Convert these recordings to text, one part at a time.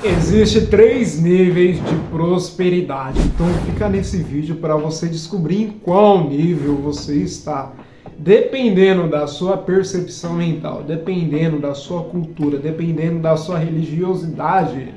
Existem 3 níveis de prosperidade, então fica nesse vídeo para você descobrir em qual nível você está. Dependendo da sua percepção mental, dependendo da sua cultura, dependendo da sua religiosidade,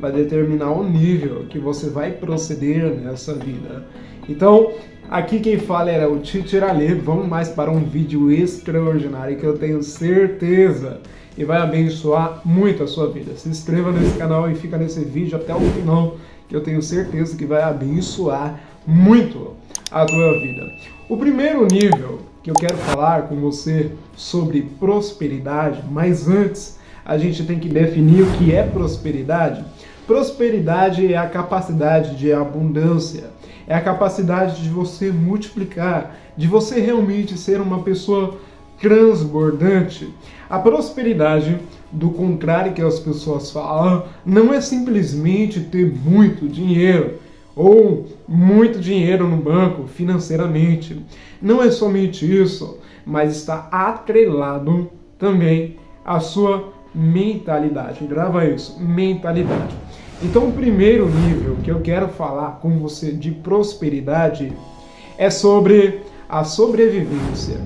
vai determinar o nível que você vai proceder nessa vida. Então, aqui quem fala era o Teacher Ale. Vamos mais para um vídeo extraordinário que eu tenho certeza e vai abençoar muito a sua vida. Se inscreva nesse canal e fica nesse vídeo até o final, que eu tenho certeza que vai abençoar muito a tua vida. O primeiro nível que eu quero falar com você sobre prosperidade, mas antes a gente tem que definir o que é prosperidade. Prosperidade é a capacidade de abundância, é a capacidade de você multiplicar, de você realmente ser uma pessoa transbordante. A prosperidade, do contrário que as pessoas falam, não é simplesmente ter muito dinheiro ou muito dinheiro no banco financeiramente. Não é somente isso, mas está atrelado também à sua mentalidade. Grava isso, mentalidade. Então, o primeiro nível que eu quero falar com você de prosperidade é sobre a sobrevivência.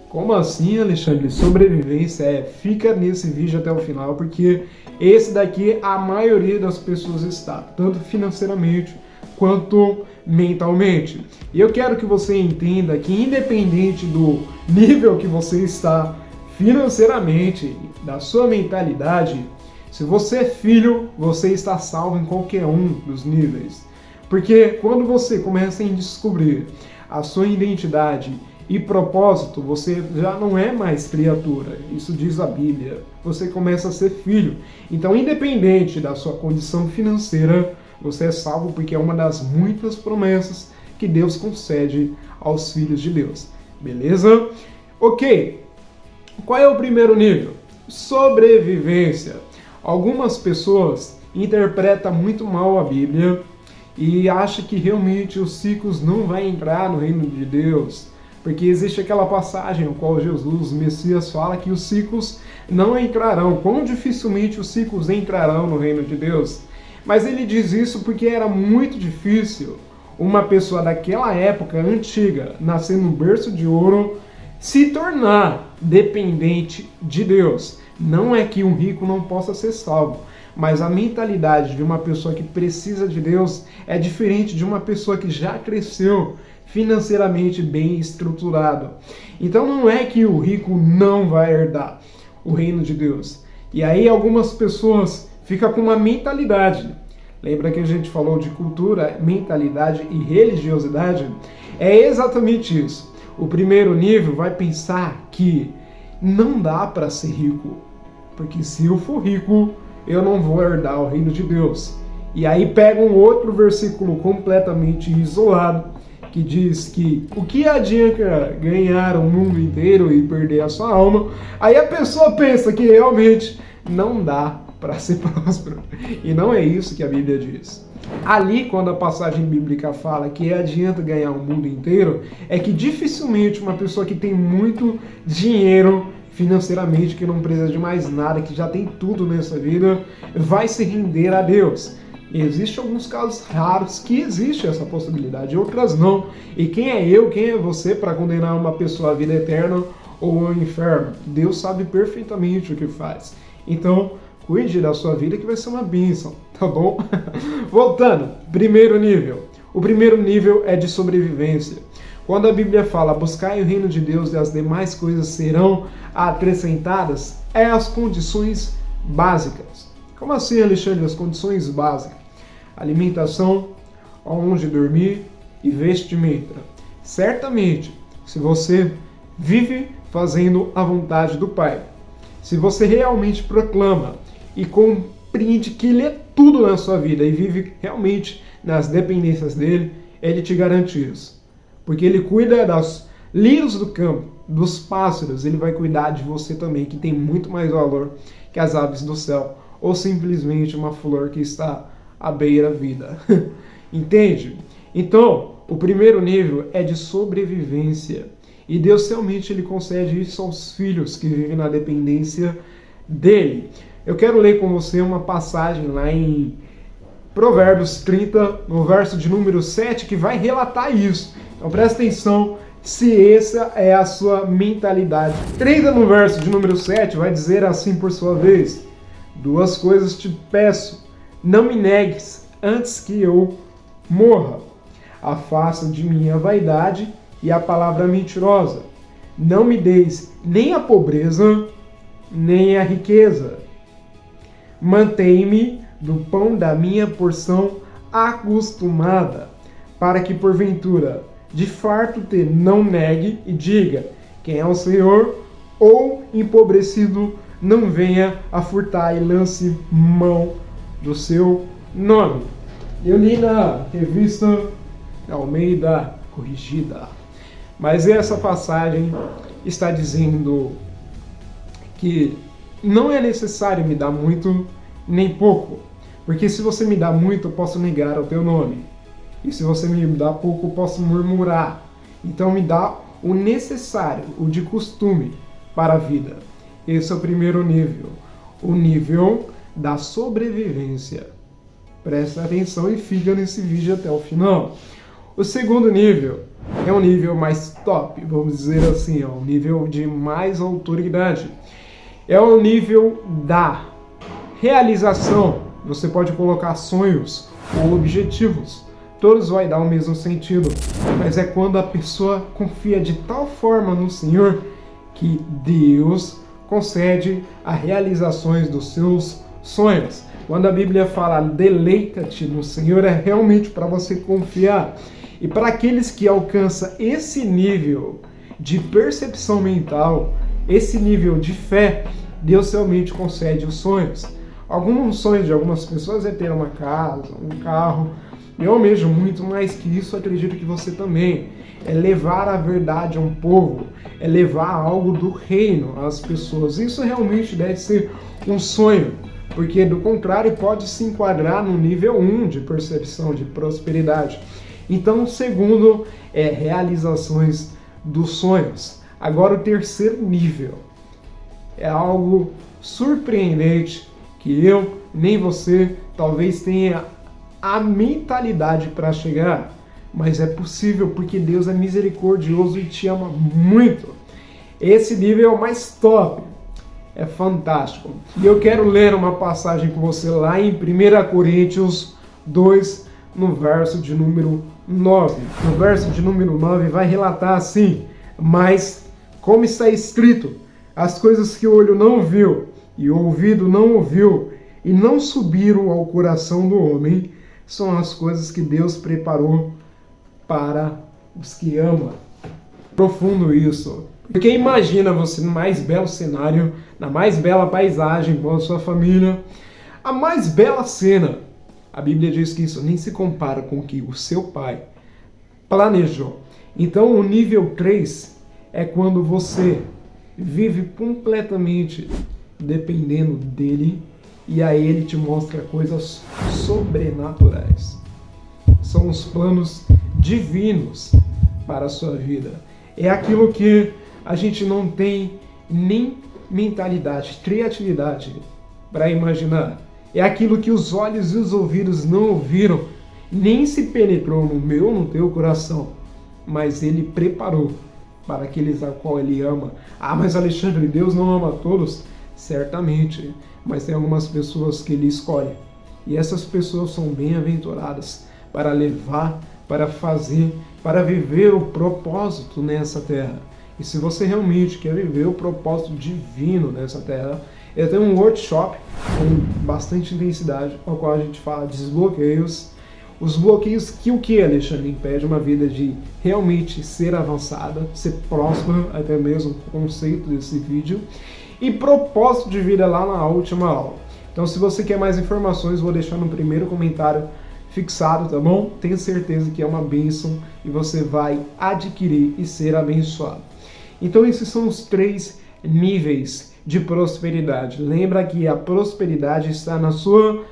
Como assim, Alexandre? Sobrevivência fica nesse vídeo até o final, porque esse daqui a maioria das pessoas está, tanto financeiramente quanto mentalmente. E eu quero que você entenda que independente do nível que você está financeiramente, da sua mentalidade, se você é filho, você está salvo em qualquer um dos níveis. Porque quando você começa a descobrir a sua identidade e propósito, você já não é mais criatura. Isso diz a Bíblia. Você começa a ser filho. Então, independente da sua condição financeira, você é salvo porque é uma das muitas promessas que Deus concede aos filhos de Deus. Beleza? Ok. Qual é o primeiro nível? Sobrevivência. Algumas pessoas interpretam muito mal a Bíblia e acham que realmente os ricos não vão entrar no reino de Deus. Porque existe aquela passagem no qual Jesus, o Messias, fala que os ricos não entrarão. Quão dificilmente os ricos entrarão no reino de Deus? Mas ele diz isso porque era muito difícil uma pessoa daquela época antiga, nascer num berço de ouro, se tornar dependente de Deus. Não é que um rico não possa ser salvo, mas a mentalidade de uma pessoa que precisa de Deus é diferente de uma pessoa que já cresceu financeiramente bem estruturado. Então não é que o rico não vai herdar o reino de Deus. E aí algumas pessoas ficam com uma mentalidade. Lembra que a gente falou de cultura, mentalidade e religiosidade? É exatamente isso. O primeiro nível vai pensar que não dá para ser rico, porque se eu for rico, eu não vou herdar o reino de Deus. E aí pega um outro versículo completamente isolado, que diz que o que adianta ganhar o mundo inteiro e perder a sua alma? Aí a pessoa pensa que realmente não dá para ser próspero. E não é isso que a Bíblia diz. Ali, quando a passagem bíblica fala que adianta ganhar o mundo inteiro, é que dificilmente uma pessoa que tem muito dinheiro financeiramente, que não precisa de mais nada, que já tem tudo nessa vida, vai se render a Deus. E existem alguns casos raros que existe essa possibilidade, outras não. E quem é eu, quem é você para condenar uma pessoa à vida eterna ou ao inferno? Deus sabe perfeitamente o que faz. Então, cuide da sua vida que vai ser uma bênção, tá bom? Voltando, primeiro nível. O primeiro nível é de sobrevivência. Quando a Bíblia fala, buscai o reino de Deus e as demais coisas serão acrescentadas, é as condições básicas. Como assim, Alexandre? As condições básicas. Alimentação, onde dormir e vestimenta. Certamente, se você vive fazendo a vontade do Pai, se você realmente proclama e compreende que Ele é tudo na sua vida e vive realmente nas dependências dEle, Ele te garante isso. Porque Ele cuida das lírios do campo, dos pássaros, Ele vai cuidar de você também, que tem muito mais valor que as aves do céu, ou simplesmente uma flor que está à beira-vida. Entende? Então, o primeiro nível é de sobrevivência. E Deus realmente Ele concede isso aos filhos que vivem na dependência dEle. Eu quero ler com você uma passagem lá em Provérbios 30, no verso de número 7, que vai relatar isso. Então presta atenção se essa é a sua mentalidade. 30 no verso de número 7 vai dizer assim por sua vez: duas coisas te peço, não me negues antes que eu morra. Afasta de mim a vaidade e a palavra mentirosa. Não me deis nem a pobreza, nem a riqueza. Mantém-me do pão da minha porção acostumada, para que porventura de farto te não negue e diga: quem é o Senhor? Ou empobrecido não venha a furtar e lance mão do seu nome. Eu li na revista Almeida Corrigida, mas essa passagem está dizendo que não é necessário me dar muito nem pouco, porque se você me dá muito, eu posso negar o teu nome. E se você me dá pouco, eu posso murmurar. Então me dá o necessário, o de costume para a vida. Esse é o primeiro nível. O nível da sobrevivência. Presta atenção e fica nesse vídeo até o final. O segundo nível é um nível mais top, vamos dizer assim, é um nível de mais autoridade. É o nível da realização. Você pode colocar sonhos ou objetivos. Todos vai dar o mesmo sentido, mas é quando a pessoa confia de tal forma no Senhor que Deus concede as realizações dos seus sonhos. Quando a Bíblia fala deleita-te no Senhor, é realmente para você confiar. E para aqueles que alcançam esse nível de percepção mental, esse nível de fé, Deus realmente concede os sonhos. Alguns sonhos de algumas pessoas é ter uma casa, um carro. Eu almejo muito mais que isso, acredito que você também. É levar a verdade a um povo, é levar algo do reino às pessoas. Isso realmente deve ser um sonho, porque do contrário pode se enquadrar no nível 1 de percepção de prosperidade. Então o segundo é realizações dos sonhos. Agora o terceiro nível é algo surpreendente que eu nem você talvez tenha a mentalidade para chegar, mas é possível porque Deus é misericordioso e te ama muito. Esse nível é o mais top, é fantástico. E eu quero ler uma passagem com você lá em 1 Coríntios 2, no verso de número 9. No verso de número 9 vai relatar assim: mas como está escrito, as coisas que o olho não viu e o ouvido não ouviu e não subiram ao coração do homem, são as coisas que Deus preparou para os que amam. Profundo isso. Porque imagina você no mais belo cenário, na mais bela paisagem com a sua família, a mais bela cena. A Bíblia diz que isso nem se compara com o que o seu pai planejou. Então o nível 3 é quando você vive completamente dependendo dele, e aí ele te mostra coisas sobrenaturais. São os planos divinos para a sua vida. É aquilo que a gente não tem nem mentalidade, criatividade para imaginar. É aquilo que os olhos e os ouvidos não ouviram, nem se penetrou no meu, no teu coração, mas ele preparou para aqueles a qual ele ama. Ah, mas Alexandre, Deus não ama a todos? Certamente, mas tem algumas pessoas que ele escolhe. E essas pessoas são bem-aventuradas para levar, para fazer, para viver o propósito nessa terra. E se você realmente quer viver o propósito divino nessa terra, eu tenho um workshop com bastante intensidade, ao qual a gente fala de desbloqueios. Os bloqueios que o que, Alexandre, impede uma vida de realmente ser avançada, ser próspera, até mesmo o conceito desse vídeo. E propósito de vida lá na última aula. Então, se você quer mais informações, vou deixar no primeiro comentário fixado, tá bom? Tenho certeza que é uma bênção e você vai adquirir e ser abençoado. Então, esses são os 3 níveis de prosperidade. Lembra que a prosperidade está na sua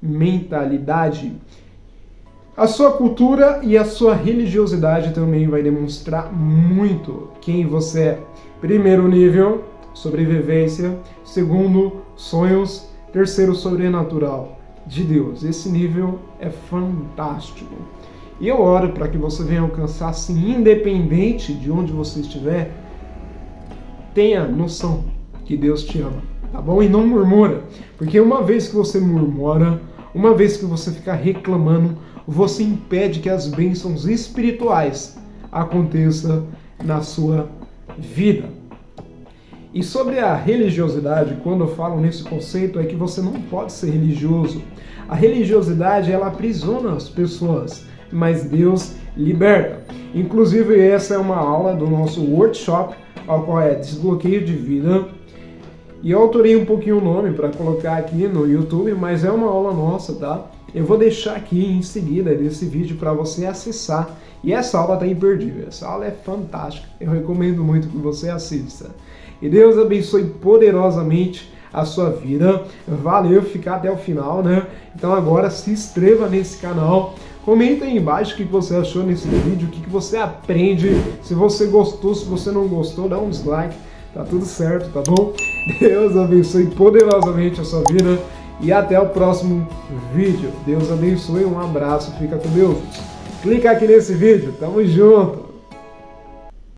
mentalidade. A sua cultura e a sua religiosidade também vai demonstrar muito quem você é. Primeiro nível, sobrevivência. Segundo, sonhos. Terceiro, sobrenatural de Deus. Esse nível é fantástico. E eu oro para que você venha alcançar, assim, independente de onde você estiver, tenha noção que Deus te ama, tá bom? E não murmura, porque uma vez que você murmura, uma vez que você fica reclamando, você impede que as bênçãos espirituais aconteçam na sua vida. E sobre a religiosidade, quando eu falo nesse conceito, é que você não pode ser religioso. A religiosidade, ela aprisiona as pessoas, mas Deus liberta. Inclusive, essa é uma aula do nosso workshop, ao qual é Desbloqueio de Vida. E eu alterei um pouquinho o nome para colocar aqui no YouTube, mas é uma aula nossa, tá? Eu vou deixar aqui em seguida desse vídeo para você acessar. E essa aula tá imperdível, essa aula é fantástica. Eu recomendo muito que você assista. E Deus abençoe poderosamente a sua vida. Valeu ficar até o final, né? Então agora se inscreva nesse canal. Comenta aí embaixo o que você achou nesse vídeo, o que você aprende. Se você gostou, se você não gostou, dá um dislike. Tá tudo certo, tá bom? Deus abençoe poderosamente a sua vida. E até o próximo vídeo. Deus abençoe, um abraço, fica com Deus. Clica aqui nesse vídeo, tamo junto!